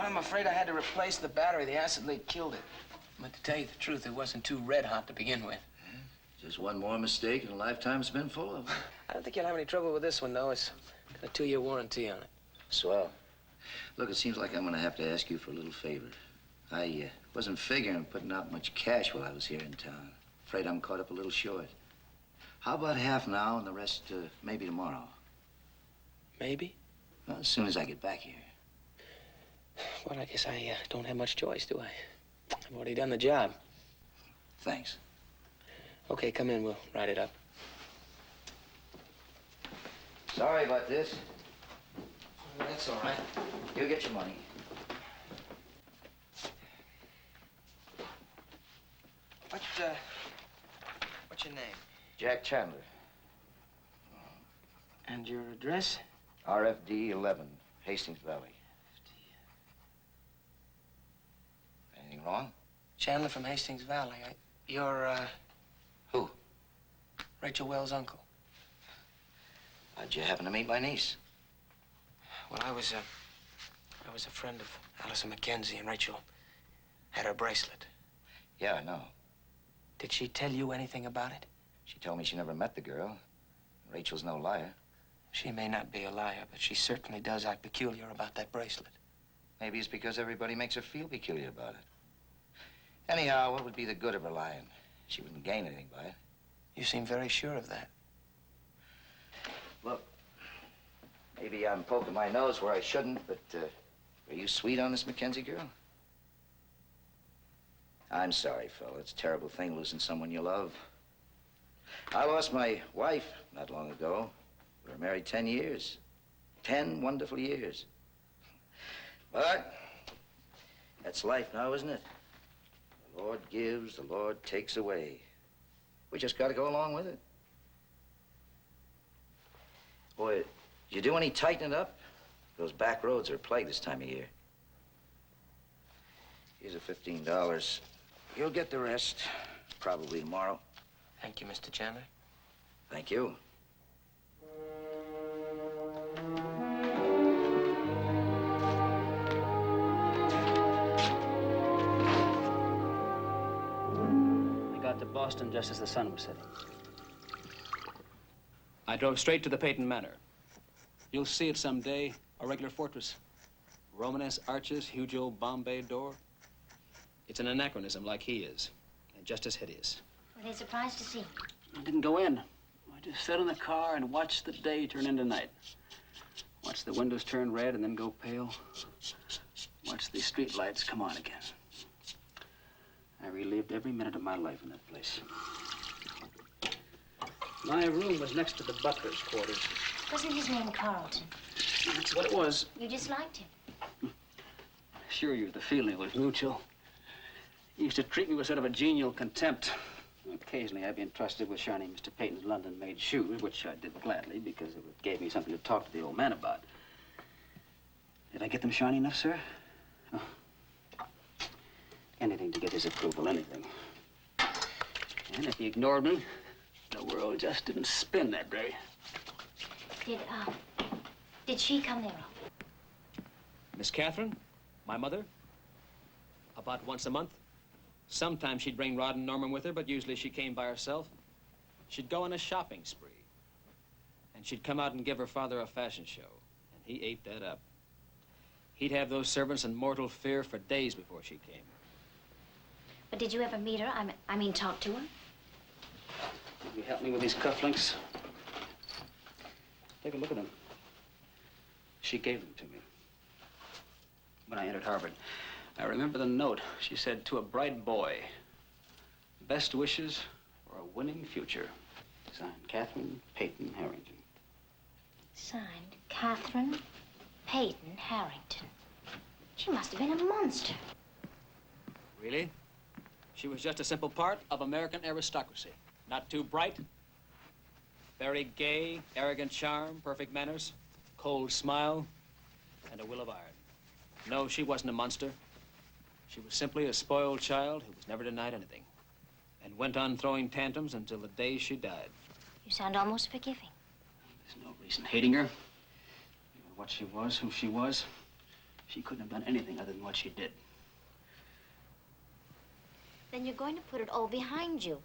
Well, I'm afraid I had to replace the battery. The acid leak killed it. But to tell you the truth, it wasn't too red hot to begin with. Just one more mistake and a lifetime's been full of them. I don't think you'll have any trouble with this one, though. It's got a 2-year warranty on it. Swell. Look, it seems like I'm gonna have to ask you for a little favor. I wasn't figuring putting out much cash while I was here in town. Afraid I'm caught up a little short. How about half now and the rest maybe tomorrow? Maybe? Well, as soon as I get back here. Well, I guess I don't have much choice, do I? I've already done the job. Thanks. Okay, come in. We'll write it up. Sorry about this. Well, that's all right. You'll get your money. What's your name? Jack Chandler. And your address? RFD 11, Hastings Valley. Anything wrong? Chandler from Hastings Valley. You're, Who? Rachel Wells' uncle. How'd you happen to meet my niece? Well, I was a friend of Allison Mackenzie, and Rachel had her bracelet. Yeah, I know. Did she tell you anything about it? She told me she never met the girl. Rachel's no liar. She may not be a liar, but she certainly does act peculiar about that bracelet. Maybe it's because everybody makes her feel peculiar about it. Anyhow, what would be the good of her lying? She wouldn't gain anything by it. You seem very sure of that. Look, maybe I'm poking my nose where I shouldn't, but are you sweet on this Mackenzie girl? I'm sorry, fella. It's a terrible thing losing someone you love. I lost my wife not long ago. We were married 10 years. 10 wonderful years. But that's life now, isn't it? The Lord gives, the Lord takes away. We just got to go along with it. Boy, you do any tightening up? Those back roads are a plague this time of year. Here's a $15. You'll get the rest probably tomorrow. Thank you, Mr. Chandler. Thank you. We got to Boston just as the sun was setting. I drove straight to the Peyton Manor. You'll see it someday, a regular fortress. Romanesque arches, huge old Bombay door. It's an anachronism like he is, and just as hideous. Were they surprised to see him? I didn't go in. I just sat in the car and watched the day turn into night. Watched the windows turn red and then go pale. Watched the street lights come on again. I relived every minute of my life in that place. My room was next to the butler's quarters. Wasn't his name Carlton? That's what it was. You disliked him? I assure you, the feeling was mutual. He used to treat me with sort of a genial contempt. Occasionally, I'd be entrusted with shining Mr. Peyton's London-made shoes, which I did gladly because it gave me something to talk to the old man about. Did I get them shiny enough, sir? Oh. Anything to get his approval, anything. And if he ignored me, the world just didn't spin that day. Did she come there often? Miss Catherine, my mother, about once a month. Sometimes she'd bring Rod and Norman with her, but usually she came by herself. She'd go on a shopping spree. And she'd come out and give her father a fashion show. And he ate that up. He'd have those servants in mortal fear for days before she came. But did you ever meet her? I mean, talk to her? Will you help me with these cufflinks? Take a look at them. She gave them to me when I entered Harvard. I remember the note. She said, "To a bright boy, best wishes for a winning future." Signed, Catherine Peyton Harrington. Signed, Catherine Peyton Harrington. She must have been a monster. Really? She was just a simple part of American aristocracy. Not too bright, very gay, arrogant charm, perfect manners, cold smile, and a will of iron. No, she wasn't a monster. She was simply a spoiled child who was never denied anything and went on throwing tantrums until the day she died. You sound almost forgiving. There's no reason hating her. What she was, who she was, She couldn't have done anything other than what she did. Then you're going to put it all behind you.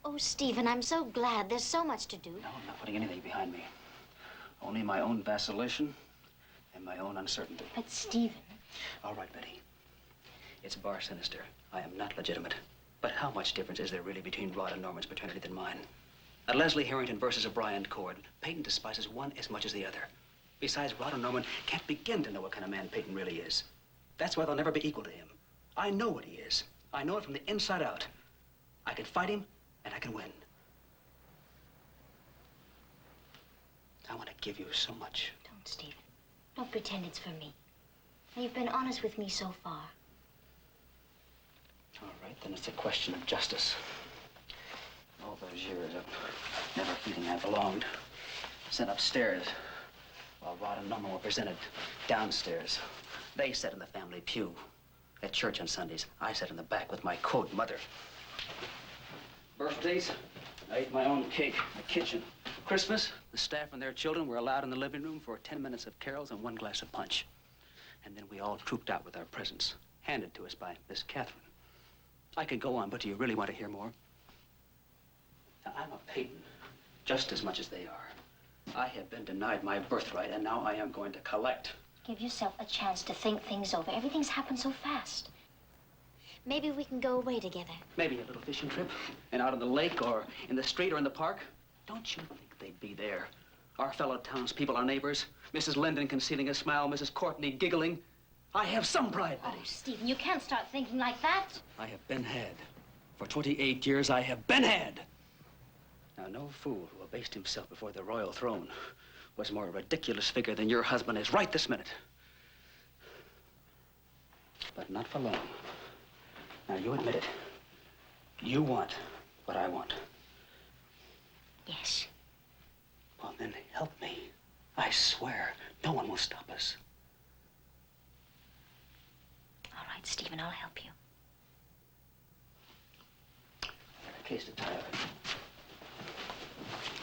Oh, Stephen, I'm so glad. There's so much to do. No, I'm not putting anything behind me. Only my own vacillation and my own uncertainty. But, Stephen... All right, Betty. It's bar sinister. I am not legitimate. But how much difference is there really between Rod and Norman's paternity than mine? A Leslie Harrington versus a Brian Cord. Peyton despises one as much as the other. Besides, Rod and Norman can't begin to know what kind of man Peyton really is. That's why they'll never be equal to him. I know what he is. I know it from the inside out. I can fight him, and I can win. I want to give you so much. Don't, Stephen. Don't pretend it's for me. You've been honest with me so far. All right, then it's a question of justice. All those years of never feeling I belonged. Sent upstairs while Rod and Norman were presented downstairs. They sat in the family pew. At church on Sundays, I sat in the back with my quote mother. Birthdays, I ate my own cake in the kitchen. Christmas, the staff and their children were allowed in the living room for 10 minutes of carols and 1 glass of punch. And then we all trooped out with our presents, handed to us by Miss Catherine. I could go on, but do you really want to hear more? Now, I'm a Peyton, just as much as they are. I have been denied my birthright, and now I am going to collect. Give yourself a chance to think things over. Everything's happened so fast. Maybe we can go away together. Maybe a little fishing trip, and out on the lake, or in the street, or in the park. Don't you think they'd be there? Our fellow townspeople, our neighbors. Mrs. Linden concealing a smile, Mrs. Courtney giggling. I have some pride, Betty. Oh, Stephen, you can't start thinking like that. I have been had. For 28 years, I have been had. Now, no fool who abased himself before the royal throne was more a ridiculous figure than your husband is right this minute. But not for long. Now, you admit it. You want what I want. Yes. Well, then help me. I swear, no one will stop us. All right, Stephen, I'll help you. I got a case to tie up.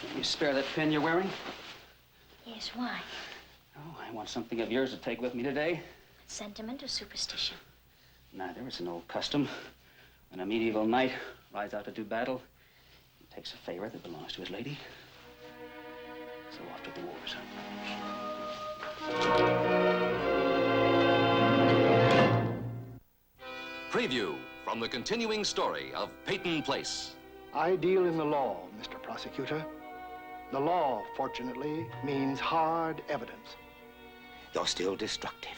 Can you spare that pin you're wearing? Yes, why? Oh, I want something of yours to take with me today. Sentiment or superstition? Neither. It's an old custom. When a medieval knight rides out to do battle, he takes a favor that belongs to his lady. So off to the wars. Preview from the continuing story of Peyton Place. I deal in the law, Mr. Prosecutor. The law, fortunately, means hard evidence. You're still destructive.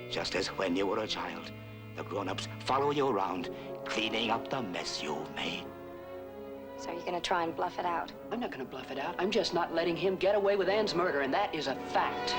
Just as when you were a child, the grown-ups follow you around, cleaning up the mess you've made. So you're gonna try and bluff it out? I'm not gonna bluff it out. I'm just not letting him get away with Anne's murder, and that is a fact.